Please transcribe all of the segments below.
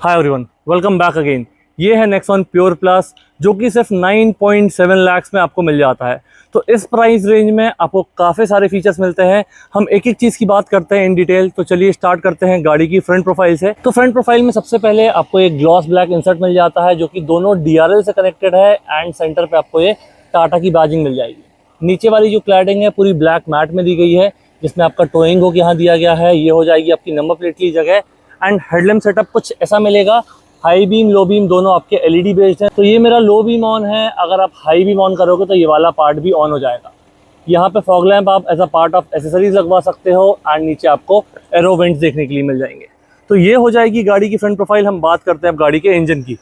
Hi everyone, welcome back again. ये है Nexon pure plus जो कि सिर्फ 9.7 लाख में आपको मिल जाता है। तो इस प्राइस रेंज में आपको काफ़ी सारे फीचर्स मिलते हैं। हम एक एक चीज़ की बात करते हैं इन डिटेल। तो चलिए स्टार्ट करते हैं गाड़ी की फ्रंट प्रोफाइल से। तो फ्रंट प्रोफाइल में सबसे पहले आपको एक ग्लॉस ब्लैक इंसर्ट मिल जाता है जो कि दोनों DRL से कनेक्टेड है एंड सेंटर पर आपको ये टाटा की बैजिंग मिल जाएगी। नीचे वाली जो क्लैडिंग है पूरी ब्लैक मैट में दी गई है जिसमें आपका टोइंग हो यहाँ दिया गया है। ये हो जाएगी आपकी नंबर प्लेट की जगह। एंड हेडलैम्प सेटअप कुछ ऐसा मिलेगा, हाई बीम लो बीम दोनों आपके LED बेस्ड हैं। तो ये मेरा लो बीम ऑन है, अगर आप हाई बीम ऑन करोगे तो ये वाला पार्ट भी ऑन हो जाएगा। यहाँ पे फॉग लैंप आप as a part of accessories लगवा सकते हो एंड नीचे आपको एरो वेंट्स देखने के लिए मिल जाएंगे। तो ये हो जाएगी गाड़ी की फ्रंट प्रोफाइल। हम बात करते हैं अब गाड़ी के इंजन की।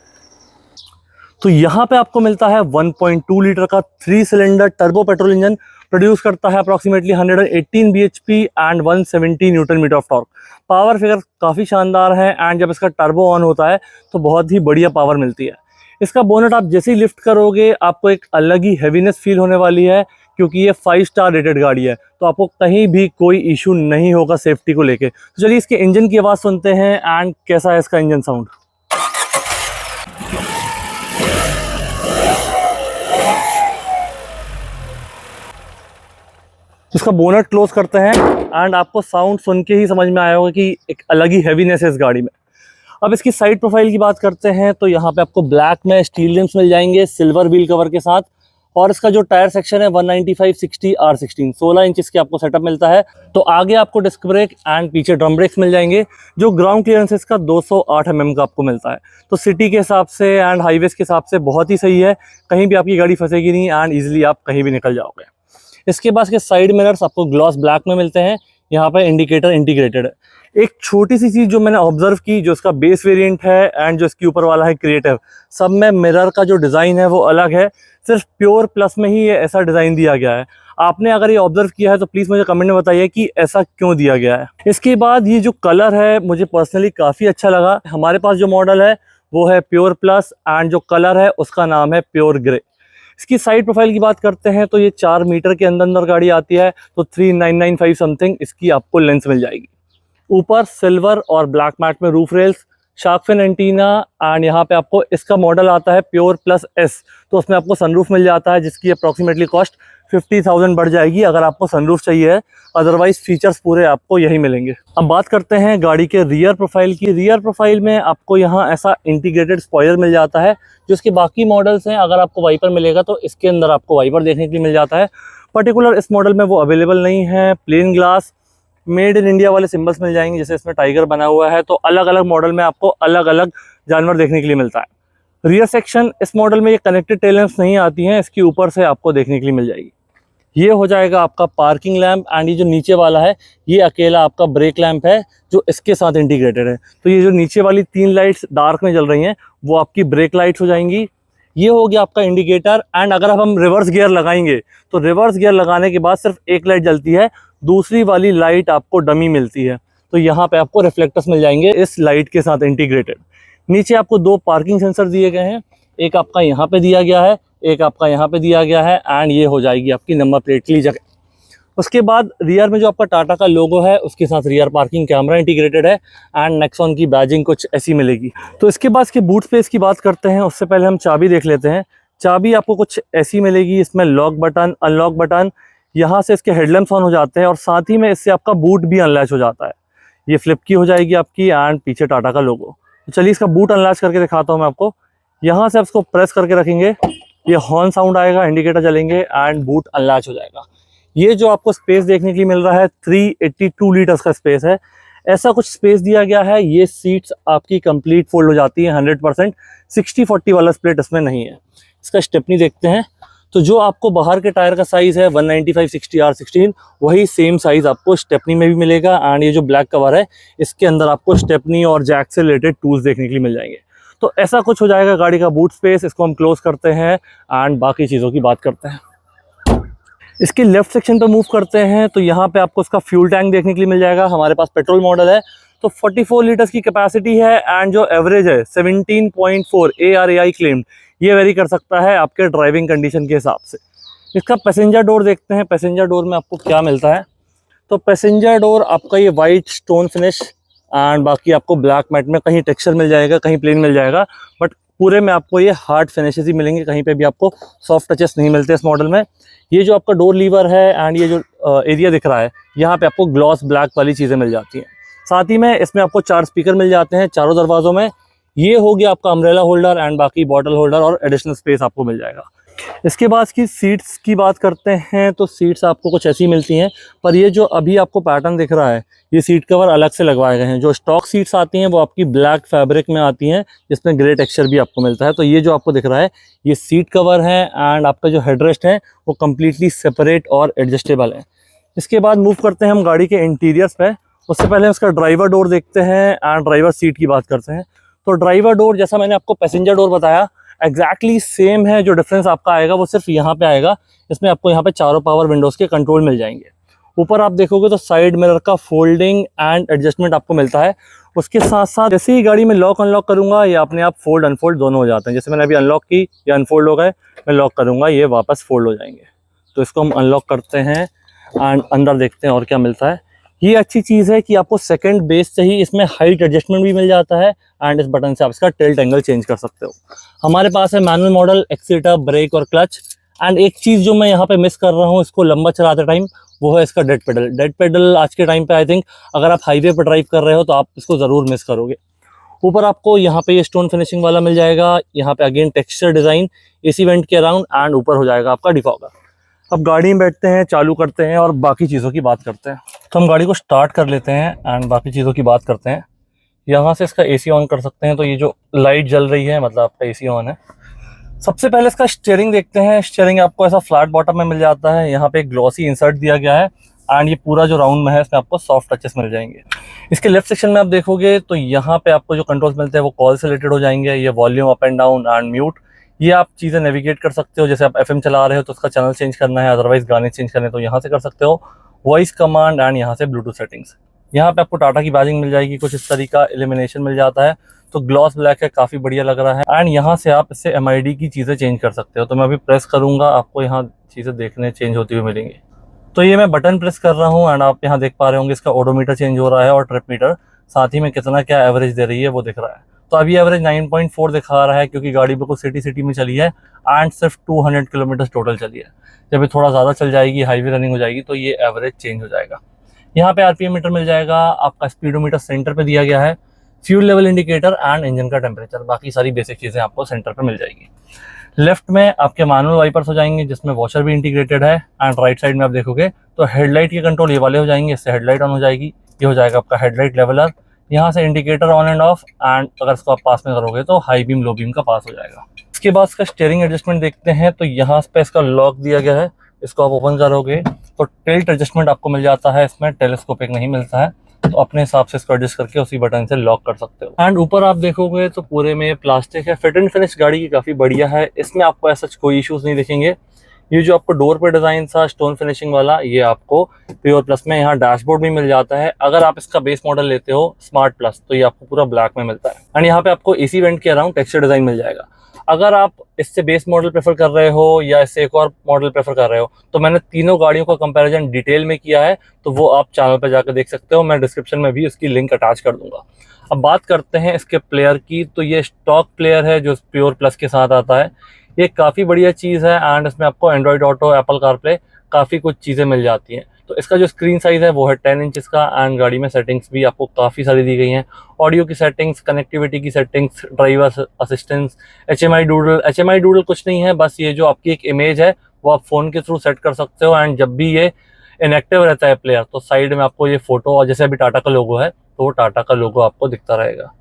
तो यहाँ पे आपको मिलता है 1.2 लीटर का 3 cylinder turbo petrol engine. Produce करता है approximately 118 bhp and 170 newton metre of torque. Power figure काफ़ी शानदार है एंड जब इसका टर्बो ऑन होता है तो बहुत ही बढ़िया पावर मिलती है। इसका बोनट आप जैसे ही लिफ्ट करोगे आपको एक अलग ही हैवीनेस फील होने वाली है क्योंकि ये 5 स्टार रेटेड गाड़ी है। तो आपको कहीं भी कोई इशू नहीं होगा सेफ्टी को लेके। तो चलिए इसके इंजन की आवाज़ सुनते हैं एंड कैसा है इसका इंजन साउंड। इसका बोनट क्लोज करते हैं एंड आपको साउंड सुन के ही समझ में आया होगा कि एक अलग ही हैवीनेस है इस गाड़ी में। अब इसकी साइड प्रोफाइल की बात करते हैं तो यहाँ पे आपको ब्लैक में स्टील रिम्स मिल जाएंगे सिल्वर व्हील कवर के साथ। और इसका जो टायर सेक्शन है 195/60 R16 16 इंच के आपको सेटअप मिलता है। तो आगे आपको डिस्क ब्रेक एंड पीछे ड्रम ब्रेक्स मिल जाएंगे। जो ग्राउंड क्लियरेंस इसका 208 mm का आपको मिलता है। तो सिटी के हिसाब से एंड हाईवेज के हिसाब से बहुत ही सही है। कहीं भी आपकी गाड़ी फंसेगी नहीं एंड ईजिली आप कहीं भी निकल जाओगे। इसके बाद के साइड मिरर्स आपको ग्लॉस ब्लैक में मिलते हैं। यहाँ पे इंडिकेटर इंटीग्रेटेड है। एक छोटी सी चीज़ जो मैंने ऑब्जर्व की, जो इसका बेस वेरिएंट है एंड जो इसके ऊपर वाला है क्रिएटिव, सब में मिरर का जो डिज़ाइन है वो अलग है। सिर्फ प्योर प्लस में ही ये ऐसा डिज़ाइन दिया गया है। आपने अगर ये ऑब्जर्व किया है तो प्लीज़ मुझे कमेंट में बताइए कि ऐसा क्यों दिया गया है। इसके बाद ये जो कलर है मुझे पर्सनली काफ़ी अच्छा लगा। हमारे पास जो मॉडल है वो है प्योर प्लस एंड जो कलर है उसका नाम है प्योर ग्रे। इसकी साइड प्रोफाइल की बात करते हैं तो ये 4 मीटर के अंदर गाड़ी आती है। तो 3995 समथिंग इसकी आपको लेंस मिल जाएगी। ऊपर सिल्वर और ब्लैक मैट में roof rails, shark fin antenna and यहाँ पे आपको इसका मॉडल आता है प्योर प्लस S। तो उसमें आपको सनरूफ मिल जाता है जिसकी अप्रॉक्सीमेटली कॉस्ट 50,000 बढ़ जाएगी अगर आपको सनरूफ चाहिए है। अदरवाइज फीचर्स पूरे आपको यही मिलेंगे। अब बात करते हैं गाड़ी के रियर प्रोफाइल की। रियर प्रोफाइल में आपको यहाँ ऐसा इंटीग्रेटेड स्पॉइलर मिल जाता है जो इसके बाकी मॉडल्स हैं। अगर आपको वाइपर मिलेगा तो इसके अंदर आपको वाइपर देखने के लिए मिल जाता है। पर्टिकुलर इस मॉडल में वो अवेलेबल नहीं है। Plain glass made in India वाले सिंबल्स मिल जाएंगे, जैसे इसमें टाइगर बना हुआ है। तो अलग अलग मॉडल में आपको अलग अलग जानवर देखने के लिए मिलता है। रियर सेक्शन इस मॉडल में ये कनेक्टेड टेल लैंप्स नहीं आती हैं, इसकी ऊपर से आपको देखने के लिए मिल जाएगी। ये हो जाएगा आपका पार्किंग लैंप एंड ये जो नीचे वाला है ये अकेला आपका ब्रेक लैंप है जो इसके साथ इंटीग्रेटेड है। तो ये जो नीचे वाली 3 लाइट्स डार्क में जल रही हैं वो आपकी ब्रेक लाइट्स हो जाएंगी। ये हो गया आपका इंडिकेटर एंड अगर अब हम रिवर्स गियर लगाएंगे तो रिवर्स गियर लगाने के बाद सिर्फ एक लाइट जलती है, दूसरी वाली लाइट आपको डमी मिलती है। तो यहाँ पे आपको रिफ्लेक्टर्स मिल जाएंगे इस लाइट के साथ इंटीग्रेटेड। नीचे आपको 2 पार्किंग सेंसर दिए गए हैं, एक आपका यहाँ पे दिया गया है, एक आपका यहाँ पे दिया गया है एंड ये हो जाएगी आपकी नंबर प्लेट की जगह। उसके बाद रियर में जो आपका टाटा का लोगो है उसके साथ रियर पार्किंग कैमरा इंटीग्रेटेड है एंड नेक्सॉन की बैजिंग कुछ ऐसी मिलेगी। तो इसके बाद इसके बूट स्पेस की बात करते हैं उससे पहले हम चाबी देख लेते हैं। चाबी आपको कुछ ऐसी मिलेगी, इसमें लॉक बटन अनलॉक बटन, यहाँ से इसके हेडलैम्प्स ऑन हो जाते हैं और साथ ही में इससे आपका बूट भी अनलैच हो जाता है। ये फ्लिप की हो जाएगी आपकी एंड पीछे टाटा का लोगो। तो चलिए इसका बूट अनलैच करके दिखाता हूँ मैं आपको। यहाँ से आप इसको प्रेस करके रखेंगे, ये हॉर्न साउंड आएगा, इंडिकेटर जलेंगे एंड बूट अनलैच हो जाएगा। ये जो आपको स्पेस देखने के लिए मिल रहा है 382 लीटर्स का स्पेस है। ऐसा कुछ स्पेस दिया गया है। ये सीट्स आपकी कंप्लीट फोल्ड हो जाती है 100%। 60-40 वाला स्प्लिट इसमें नहीं है। इसका स्टेपनी देखते हैं तो जो आपको बाहर के टायर का साइज़ है 195/60 R16 वही सेम साइज़ आपको स्टेपनी में भी मिलेगा एंड ये जो ब्लैक कवर है इसके अंदर आपको स्टेपनी और जैक से रिलेटेड टूल्स देखने के लिए मिल जाएंगे। तो ऐसा कुछ हो जाएगा गाड़ी का बूट स्पेस। इसको हम क्लोज करते हैं एंड बाकी चीज़ों की बात करते हैं। इसके लेफ्ट सेक्शन पे मूव करते हैं तो यहाँ पे आपको इसका फ्यूल टैंक देखने के लिए मिल जाएगा। हमारे पास पेट्रोल मॉडल है तो 44 लीटर्स की कैपेसिटी है एंड जो एवरेज है 17.4 ARAI क्लेम्ड। ये वेरी कर सकता है आपके ड्राइविंग कंडीशन के हिसाब से। इसका पैसेंजर डोर देखते हैं। पैसेंजर डोर में आपको क्या मिलता है। तो पैसेंजर डोर आपका ये वाइट स्टोन फिनिश एंड बाकी आपको ब्लैक मैट में कहीं टेक्सचर मिल जाएगा, कहीं प्लेन मिल जाएगा, बट पूरे में आपको ये हार्ड फिनिशेस ही मिलेंगे, कहीं पे भी आपको सॉफ्ट टचेस नहीं मिलते इस मॉडल में। ये जो आपका डोर लीवर है एंड ये जो एरिया दिख रहा है, यहाँ पे आपको ग्लॉस ब्लैक वाली चीज़ें मिल जाती हैं। साथ ही में इसमें आपको 4 स्पीकर मिल जाते हैं चारों दरवाज़ों में। ये हो गया आपका अम्ब्रेला होल्डर एंड बाकी बॉटल होल्डर और एडिशनल स्पेस आपको मिल जाएगा। इसके बाद की सीट्स की बात करते हैं तो सीट्स आपको कुछ ऐसी मिलती हैं, पर ये जो अभी आपको पैटर्न दिख रहा है, ये सीट कवर अलग से लगवाए गए हैं। जो स्टॉक सीट्स आती हैं वो आपकी ब्लैक फैब्रिक में आती हैं, जिसमें ग्रे टेक्सचर भी आपको मिलता है। तो ये जो आपको दिख रहा है ये सीट कवर है एंड आपका जो हेडरेस्ट है वो कम्प्लीटली सेपरेट और एडजस्टेबल है। इसके बाद मूव करते हैं हम गाड़ी के इंटीरियर्स पे। उससे पहले हम इसका ड्राइवर डोर देखते हैं एंड ड्राइवर सीट की बात करते हैं। तो ड्राइवर डोर, जैसा मैंने आपको पैसेंजर डोर बताया, एग्जैक्टली सेम है। जो डिफरेंस आपका आएगा वो सिर्फ यहाँ पे आएगा, इसमें आपको यहाँ पे चारों पावर विंडोज़ के कंट्रोल मिल जाएंगे। ऊपर आप देखोगे तो साइड मिरर का फोल्डिंग एंड एडजस्टमेंट आपको मिलता है। उसके साथ साथ जैसे ही गाड़ी में लॉक अनलॉक करूँगा, ये अपने आप फोल्ड अनफोल्ड दोनों हो जाते हैं। जैसे मैंने अभी अनलॉक की, ये अनफोल्ड हो गए, मैं लॉक करूँगा ये वापस फोल्ड हो जाएंगे। तो इसको हम अनलॉक करते हैं एंड अंदर देखते हैं और क्या मिलता है। ये अच्छी चीज़ है कि आपको सेकंड बेस से ही इसमें हाइट एडजस्टमेंट भी मिल जाता है एंड इस बटन से आप इसका टिल्ट एंगल चेंज कर सकते हो। हमारे पास है मैनुअल मॉडल, एक्सीटर, ब्रेक और क्लच। एंड एक चीज़ जो मैं यहाँ पे मिस कर रहा हूँ इसको लंबा चलाते टाइम, वो है इसका डेड पेडल। डेड पेडल आज के टाइम पे आई थिंक अगर आप हाईवे पर ड्राइव कर रहे हो तो आप इसको ज़रूर मिस करोगे। ऊपर आपको यहाँ पे ये स्टोन फिनिशिंग वाला मिल जाएगा। यहाँ पे again texture design, AC vent के अराउंड एंड ऊपर हो जाएगा आपका डिफॉगर। अब गाड़ी में बैठते हैं, चालू करते हैं और बाकी चीज़ों की बात करते हैं। तो हम गाड़ी को स्टार्ट कर लेते हैं एंड बाकी चीज़ों की बात करते हैं। यहाँ से इसका एसी ऑन कर सकते हैं, तो ये जो लाइट जल रही है मतलब आपका एसी ऑन है। सबसे पहले इसका स्टीयरिंग देखते हैं। स्टीयरिंग आपको ऐसा फ्लैट बॉटम में मिल जाता है। यहाँ पे एक ग्लॉसी इंसर्ट दिया गया है एंड ये पूरा जो राउंड में है इसमें आपको सॉफ्ट टचेस मिल जाएंगे। इसके लेफ्ट सेक्शन में आप देखोगे तो यहाँ पे आपको जो कंट्रोल्स मिलते हैं वो कॉल से रिलेटेड हो जाएंगे। ये volume up and down and mute, ये आप चीज़ें नेविगेट कर सकते हो। जैसे आप एफएम चला रहे हो तो उसका चैनल चेंज करना है, अदरवाइज गाने चेंज करने तो यहाँ से कर सकते हो। वॉइस कमांड एंड यहाँ से ब्लूटूथ सेटिंग्स। यहाँ पे आपको टाटा की बैजिंग मिल जाएगी, कुछ इस तरीका इल्यूमिनेशन मिल जाता है। तो ग्लॉस ब्लैक है, काफ़ी बढ़िया लग रहा है। एंड यहाँ से आप इससे MID की चीज़ें चेंज कर सकते हो। तो मैं अभी प्रेस करूँगा, आपको यहाँ चीज़ें देखने चेंज होती हुई मिलेंगी। तो ये मैं बटन प्रेस कर रहा हूँ एंड आप यहाँ देख पा रहे होंगे इसका ओडोमीटर चेंज हो रहा है और ट्रिप मीटर, साथ ही में कितना क्या एवरेज दे रही है वो दिख रहा है। तो अभी एवरेज 9.4 दिखा रहा है क्योंकि गाड़ी बिल्कुल सिटी में चली है एंड सिर्फ 200 किलोमीटर टोटल चली है। जब ये थोड़ा ज़्यादा चल जाएगी, हाईवे रनिंग हो जाएगी, तो ये एवरेज चेंज हो जाएगा। यहाँ पे RPM मीटर मिल जाएगा, आपका स्पीडोमीटर सेंटर पे दिया गया है, fuel level indicator and engine का टेम्परेचर, बाकी सारी बेसिक चीज़ें आपको सेंटर पे मिल जाएगी। लेफ्ट में आपके मैनुअल वाइपर्स हो जाएंगे जिसमें वॉशर भी इंटीग्रेटेड है एंड राइट साइड में आप देखोगे तो हेडलाइट के कंट्रोल ये वाले हो जाएंगे, इससे हेडलाइट ऑन हो जाएगी। ये हो जाएगा आपका हेडलाइट लेवलर, यहाँ से indicator on end of and अगर इसको आप पास में करोगे तो हाई बीम लो बीम का पास हो जाएगा। इसके बाद इसका स्टीयरिंग एडजस्टमेंट देखते हैं। तो यहाँ पे इसका लॉक दिया गया है, इसको आप ओपन करोगे तो टिल्ट एडजस्टमेंट आपको मिल जाता है। इसमें टेलीस्कोपिक नहीं मिलता है, तो अपने हिसाब से इसको एडजस्ट करके उसी बटन से लॉक कर सकते हो। एंड ऊपर आप देखोगे तो पूरे में प्लास्टिक है। फिट एंड फिनिश गाड़ी की काफ़ी बढ़िया है, इसमें आपको ऐसा कोई इश्यूज नहीं दिखेंगे। ये जो आपको डोर पे डिज़ाइन था स्टोन फिनिशिंग वाला, ये आपको प्योर प्लस में यहाँ डैशबोर्ड भी मिल जाता है। अगर आप इसका बेस मॉडल लेते हो स्मार्ट प्लस तो ये आपको पूरा ब्लैक में मिलता है। एंड यहाँ पे आपको एसी वेंट के अराउंड टेक्सचर डिज़ाइन मिल जाएगा। अगर आप इससे बेस मॉडल प्रेफर कर रहे हो या इससे एक और मॉडल प्रेफर कर रहे हो तो मैंने तीनों गाड़ियों का कंपैरिजन डिटेल में किया है, तो वो आप चैनल पर जाकर देख सकते हो। मैं डिस्क्रिप्शन में भी उसकी लिंक अटैच कर दूंगा। अब बात करते हैं इसके प्लेयर की। तो ये स्टॉक प्लेयर है जो प्योर प्लस के साथ आता है। ये काफ़ी बढ़िया चीज़ है एंड इसमें आपको एंड्रॉयड ऑटो, एप्पल कारप्ले, काफ़ी कुछ चीज़ें मिल जाती हैं। तो इसका जो स्क्रीन साइज़ है वो है 10 इंचज़ का एंड गाड़ी में सेटिंग्स भी आपको काफ़ी सारी दी गई हैं। ऑडियो की सेटिंग्स, कनेक्टिविटी की settings, driver assistance, HMI doodle. HMI doodle कुछ नहीं है, बस ये जो आपकी एक इमेज है वो आप फ़ोन के थ्रू सेट कर सकते हो एंड जब भी ये इनएक्टिव रहता है प्लेयर तो साइड में आपको ये फ़ोटो, और जैसे अभी टाटा का लोगो है तो वो टाटा का लोगो आपको दिखता रहेगा।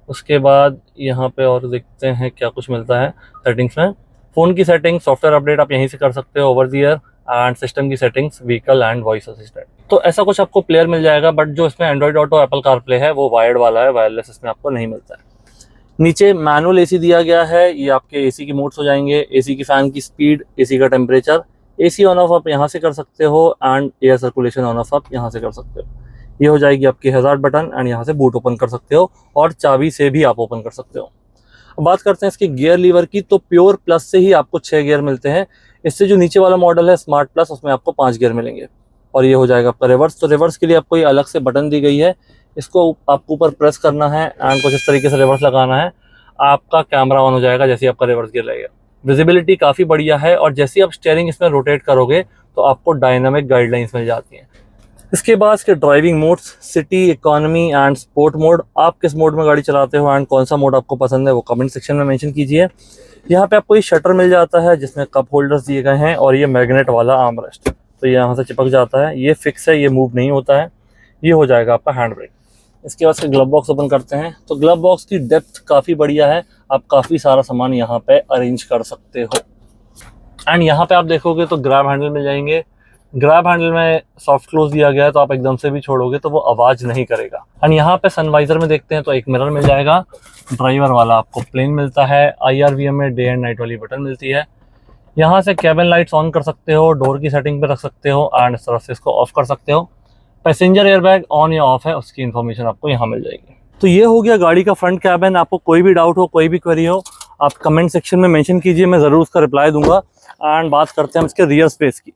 उसके बाद यहाँ पे और देखते हैं क्या कुछ मिलता है सेटिंग्स में। फ़ोन की सेटिंग, सॉफ्टवेयर अपडेट आप यहीं से कर सकते हो over the air, and system की settings, vehicle and voice assistant. तो ऐसा कुछ आपको प्लेयर मिल जाएगा, बट जो इसमें एंड्रॉयड ऑटो, एप्पल कारप्ले है वो वायर्ड वाला है, वायरलेस इसमें आपको नहीं मिलता है। नीचे मैनुअल एसी दिया गया है, ये आपके एसी के मोड्स हो जाएंगे, एसी की फ़ैन की स्पीड, एसी का टेम्परेचर, एसी ऑन ऑफ आप यहाँ से कर सकते हो and air circulation on off आप यहाँ से कर सकते हो। ये हो जाएगी आपकी हज़ार्ड बटन एंड यहाँ से बूट ओपन कर सकते हो और चाबी से भी आप ओपन कर सकते हो। अब बात करते हैं इसके गियर लीवर की। तो प्योर प्लस से ही आपको 6 गियर मिलते हैं। इससे जो नीचे वाला मॉडल है स्मार्ट प्लस, उसमें आपको 5 गियर मिलेंगे। और ये हो जाएगा आपका रिवर्स। तो रिवर्स के लिए आपको ये अलग से बटन दी गई है, इसको आपको ऊपर प्रेस करना है एंड कुछ इस तरीके से रिवर्स लगाना है, आपका कैमरा ऑन हो जाएगा जैसे ही आपका रिवर्स गियर लगेगा। विजिबिलिटी काफ़ी बढ़िया है और जैसे ही आप स्टीयरिंग इसमें रोटेट करोगे तो आपको डायनामिक गाइडलाइंस मिल जाती हैं। इसके बाद इसके driving modes, city, economy and sport mode. आप किस मोड में गाड़ी चलाते हो एंड कौन सा मोड आपको पसंद है वो कमेंट सेक्शन में मेंशन कीजिए। यहाँ पे आपको ये शटर मिल जाता है जिसमें कप होल्डर्स दिए गए हैं और ये मैग्नेट वाला आर्म रेस्ट, तो ये यहाँ से चिपक जाता है, ये फिक्स है, ये मूव नहीं होता है। ये हो जाएगा आपका हैंड ब्रेक। इसके बाद से ग्लव बॉक्स ओपन करते हैं तो ग्लव बॉक्स की डेप्थ काफ़ी बढ़िया है, आप काफ़ी सारा सामान यहाँ पे अरेंज कर सकते हो। एंड यहाँ पे आप देखोगे तो ग्रैब हैंडल मिल जाएंगे। ग्रैब हैंडल में सॉफ्ट क्लोज दिया गया है तो आप एकदम से भी छोड़ोगे तो वो आवाज़ नहीं करेगा। एंड यहाँ पे सनवाइजर में देखते हैं तो एक मिरर मिल जाएगा, ड्राइवर वाला आपको प्लेन मिलता है, IRVM में डे एंड नाइट वाली बटन मिलती है। यहाँ से कैबिन लाइट्स ऑन कर सकते हो, डोर की सेटिंग पे रख सकते हो एंड इस तरफ से इसको ऑफ कर सकते हो। पैसेंजर एयरबैग ऑन या ऑफ है उसकी इन्फॉर्मेशन आपको यहाँ मिल जाएगी। तो ये हो गया गाड़ी का फ्रंट कैबिन। आपको कोई भी डाउट हो, कोई भी क्वेरी हो, आप कमेंट सेक्शन में मेंशन कीजिए, मैं ज़रूर उसका रिप्लाई दूंगा। एंड बात करते हैं हम इसके रियर स्पेस की।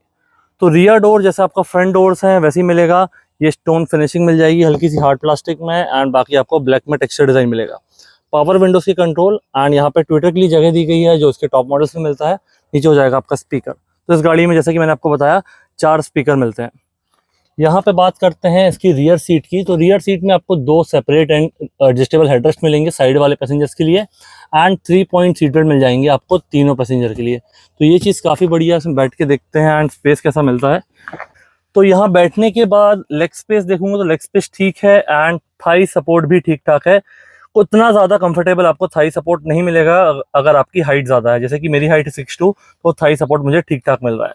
तो रियर डोर जैसे आपका फ्रंट डोर्स हैं वैसे ही मिलेगा, ये स्टोन फिनिशिंग मिल जाएगी हल्की सी हार्ड प्लास्टिक में एंड बाकी आपको ब्लैक में टेक्सचर डिज़ाइन मिलेगा। पावर विंडोज़ की कंट्रोल एंड यहाँ पे ट्विटर के लिए जगह दी गई है जो इसके टॉप मॉडल्स में मिलता है। नीचे हो जाएगा आपका स्पीकर। तो इस गाड़ी में जैसे कि मैंने आपको बताया 4 स्पीकर मिलते हैं। यहाँ पे बात करते हैं इसकी रियर सीट की। तो रियर सीट में आपको 2 सेपरेट एंड एडजस्टेबल हेडरेस्ट मिलेंगे साइड वाले पैसेंजर्स के लिए एंड 3 पॉइंट सीटेड मिल जाएंगे आपको तीनों पैसेंजर के लिए। तो ये चीज़ काफ़ी बढ़िया है, इसमें बैठ के देखते हैं एंड स्पेस कैसा मिलता है। तो यहाँ बैठने के बाद लेग स्पेस देखूंगा तो लेग स्पेस ठीक है एंड थाई सपोर्ट भी ठीक ठाक है। उतना ज़्यादा कंफर्टेबल आपको थाई सपोर्ट नहीं मिलेगा अगर आपकी हाइट ज़्यादा है, जैसे कि मेरी हाइट 6'2", तो थाई सपोर्ट मुझे ठीक ठाक मिल रहा है।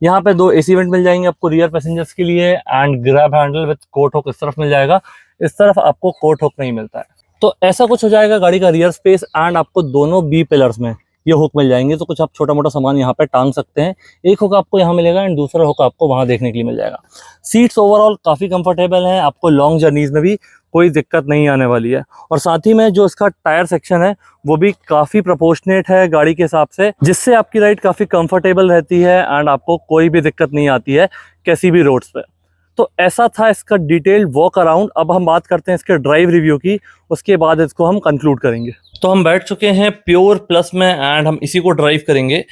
यहाँ पे 2 AC वेंट मिल जाएंगे आपको रियर पैसेंजर्स के लिए and grab handle with coat hook इस तरफ मिल जाएगा, इस तरफ आपको कोट हुक नहीं मिलता है। तो ऐसा कुछ हो जाएगा गाड़ी का रियर स्पेस एंड आपको दोनों B पिलर्स में ये हुक मिल जाएंगे, तो कुछ आप छोटा मोटा सामान यहाँ पे टांग सकते हैं। एक हुक आपको यहाँ मिलेगा एंड दूसरा हुक आपको वहाँ देखने के लिए मिल जाएगा। सीट्स ओवरऑल काफ़ी कंफर्टेबल हैं, आपको लॉन्ग जर्नीज में भी कोई दिक्कत नहीं आने वाली है। और साथ ही में जो इसका टायर सेक्शन है वो भी काफ़ी प्रोपोर्शनेट है गाड़ी के हिसाब से, जिससे आपकी राइड काफ़ी कंफर्टेबल रहती है एंड आपको कोई भी दिक्कत नहीं आती है किसी भी रोड्स पे। तो ऐसा था इसका डिटेल्ड वॉक अराउंड। अब हम बात करते हैं इसके ड्राइव रिव्यू की, उसके बाद इसको हम कंक्लूड करेंगे। तो हम बैठ चुके हैं प्योर प्लस में एंड हम इसी को ड्राइव करेंगे।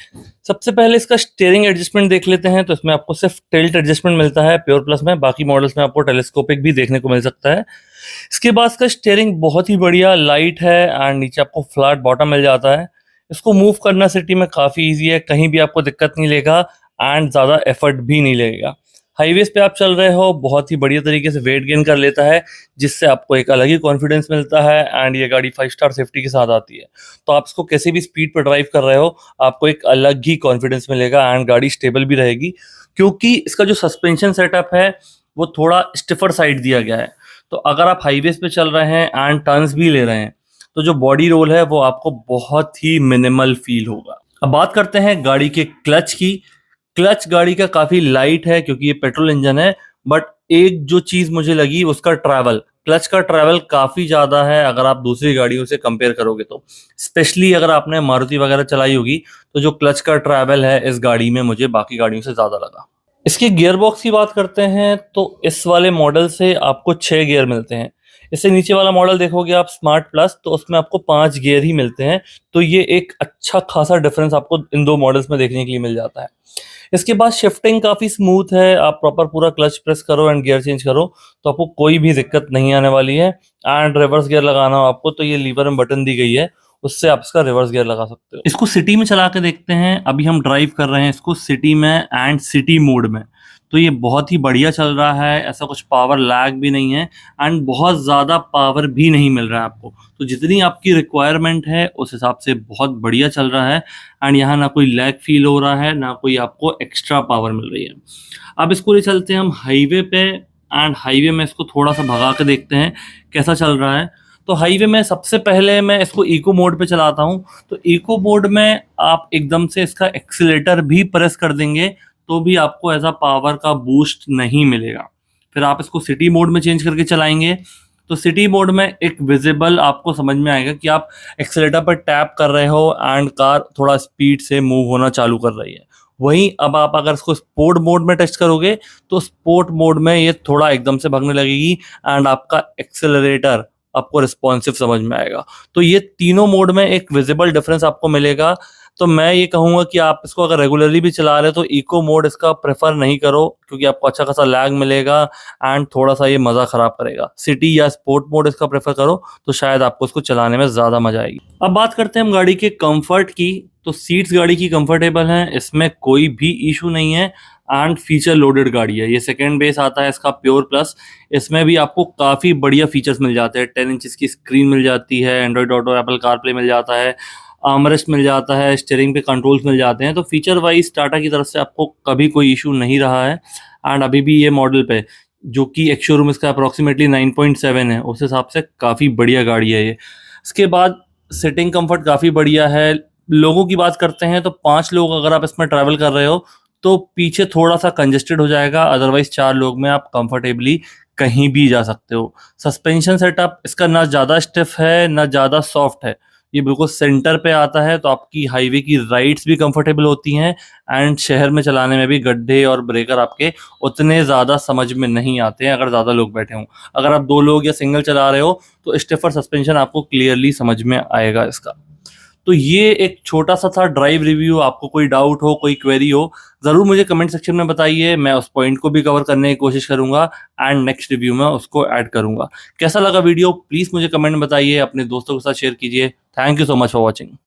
सबसे पहले इसका स्टीयरिंग एडजस्टमेंट देख लेते हैं। तो इसमें आपको सिर्फ टिल्ट एडजस्टमेंट मिलता है प्योर प्लस में, बाकी मॉडल्स में आपको टेलीस्कोपिक भी देखने को मिल सकता है। इसके बाद इसका स्टीयरिंग बहुत ही बढ़िया लाइट है एंड नीचे आपको फ्लैट बॉटम मिल जाता है। इसको मूव करना सिटी में काफ़ी ईजी है, कहीं भी आपको दिक्कत नहीं लेगा एंड ज़्यादा एफर्ट भी नहीं लगेगा। हाईवेज पे आप चल रहे हो बहुत ही बढ़िया तरीके से वेट गेन कर लेता है, जिससे आपको एक अलग ही कॉन्फिडेंस मिलता है एंड ये गाड़ी 5 स्टार सेफ्टी के साथ आती है। तो आप इसको कैसे भी स्पीड पर ड्राइव कर रहे हो आपको एक अलग ही कॉन्फिडेंस मिलेगा एंड गाड़ी स्टेबल भी रहेगी, क्योंकि इसका जो सस्पेंशन सेटअप है वो थोड़ा स्टिफर साइड दिया गया है। तो अगर आप हाईवेज पे चल रहे हैं एंड टर्न्स भी ले रहे हैं तो जो बॉडी रोल है वो आपको बहुत ही मिनिमल फील होगा। अब बात करते हैं गाड़ी के क्लच की। क्लच गाड़ी का काफ़ी लाइट है क्योंकि ये पेट्रोल इंजन है, बट एक जो चीज़ मुझे लगी उसका ट्रैवल, क्लच का ट्रैवल काफ़ी ज़्यादा है अगर आप दूसरी गाड़ियों से कंपेयर करोगे तो। स्पेशली अगर आपने मारुति वगैरह चलाई होगी तो जो क्लच का ट्रैवल है इस गाड़ी में मुझे बाकी गाड़ियों से ज़्यादा लगा। इसके गियर बॉक्स की बात करते हैं तो इस वाले मॉडल से आपको 6 गियर मिलते हैं। इससे नीचे वाला मॉडल देखोगे आप स्मार्ट प्लस, तो उसमें आपको 5 गियर ही मिलते हैं। तो ये एक अच्छा खासा डिफरेंस आपको इन 2 मॉडल्स में देखने के लिए मिल जाता है। इसके बाद शिफ्टिंग काफ़ी स्मूथ है, आप प्रॉपर पूरा क्लच प्रेस करो एंड गियर चेंज करो तो आपको कोई भी दिक्कत नहीं आने वाली है। एंड रिवर्स गियर लगाना हो आपको तो ये लीवर में बटन दी गई है, उससे आप इसका रिवर्स गियर लगा सकते हो। इसको सिटी में चला के देखते हैं। अभी हम ड्राइव कर रहे हैं इसको सिटी में एंड सिटी मोड में, तो ये बहुत ही बढ़िया चल रहा है, ऐसा कुछ पावर लैग भी नहीं है एंड बहुत ज़्यादा पावर भी नहीं मिल रहा है आपको। तो जितनी आपकी रिक्वायरमेंट है उस हिसाब से बहुत बढ़िया चल रहा है एंड यहाँ ना कोई लैग फील हो रहा है ना कोई आपको एक्स्ट्रा पावर मिल रही है। अब इसको ले चलते हैं हम हाईवे पे एंड हाईवे में इसको थोड़ा सा भगा के देखते हैं कैसा चल रहा है। तो हाईवे में सबसे पहले मैं इसको इको मोड पे चलाता हूँ। तो इको मोड में आप एकदम से इसका एक्सीलेटर भी प्रेस कर देंगे तो भी आपको ऐसा पावर का बूस्ट नहीं मिलेगा। फिर आप इसको सिटी मोड में चेंज करके चलाएंगे तो सिटी मोड में एक विजिबल आपको समझ में आएगा कि आप एक्सीलेटर पर टैप कर रहे हो एंड कार थोड़ा स्पीड से मूव होना चालू कर रही है। वहीं अब आप अगर इसको स्पोर्ट मोड में टेस्ट करोगे तो स्पोर्ट मोड में ये थोड़ा एकदम से भागने लगेगी एंड आपका एक्सेलरेटर आपको रिस्पॉन्सिव समझ में आएगा। तो ये तीनों मोड में एक विजिबल डिफरेंस आपको मिलेगा। तो मैं ये कहूँगा कि आप इसको अगर रेगुलरली भी चला रहे हो तो इको मोड इसका प्रेफर नहीं करो, क्योंकि आपको अच्छा खासा लैग मिलेगा एंड थोड़ा सा ये मज़ा ख़राब करेगा। सिटी या स्पोर्ट मोड इसका प्रेफर करो तो शायद आपको इसको चलाने में ज़्यादा मज़ा आएगी। अब बात करते हैं हम गाड़ी के कंफर्ट की। तो सीट्स गाड़ी की कंफर्टेबल हैं, इसमें कोई भी इशू नहीं है एंड फीचर लोडेड गाड़ी है। ये सेकेंड बेस आता है इसका प्योर प्लस, इसमें भी आपको काफ़ी बढ़िया फीचर्स मिल जाते हैं। 10 इंचज़ की स्क्रीन मिल जाती है, एंड्रॉइड ऑटो, एप्पल कारप्ले मिल जाता है, आर्मरेस्ट मिल जाता है, स्टीयरिंग पे कंट्रोल्स मिल जाते हैं। तो फीचर वाइज टाटा की तरफ से आपको कभी कोई इशू नहीं रहा है एंड अभी भी ये मॉडल पे, जो कि एक शोरूम इसका अप्रॉक्सीमेटली 9.7 है, उस हिसाब से काफ़ी बढ़िया गाड़ी है ये। इसके बाद सिटिंग कंफर्ट काफ़ी बढ़िया है। लोगों की बात करते हैं तो 5 लोग अगर आप इसमें ट्रैवल कर रहे हो तो पीछे थोड़ा सा कंजेस्टेड हो जाएगा, अदरवाइज 4 लोग में आप कंफर्टेबली कहीं भी जा सकते हो। सस्पेंशन सेटअप इसका ना ज़्यादा स्टिफ है ना ज़्यादा सॉफ्ट है, ये बिल्कुल सेंटर पे आता है, तो आपकी हाईवे की राइड्स भी कंफर्टेबल होती हैं एंड शहर में चलाने में भी गड्ढे और ब्रेकर आपके उतने ज़्यादा समझ में नहीं आते हैं अगर ज़्यादा लोग बैठे हों। अगर आप 2 लोग या सिंगल चला रहे हो तो स्टिफर सस्पेंशन आपको क्लियरली समझ में आएगा इसका। तो ये एक छोटा सा था ड्राइव रिव्यू। आपको कोई डाउट हो, कोई क्वेरी हो, ज़रूर मुझे कमेंट सेक्शन में बताइए, मैं उस पॉइंट को भी कवर करने की कोशिश करूंगा एंड नेक्स्ट रिव्यू में उसको ऐड करूंगा। कैसा लगा वीडियो प्लीज़ मुझे कमेंट में बताइए, अपने दोस्तों के साथ शेयर कीजिए। Thank you so much for watching.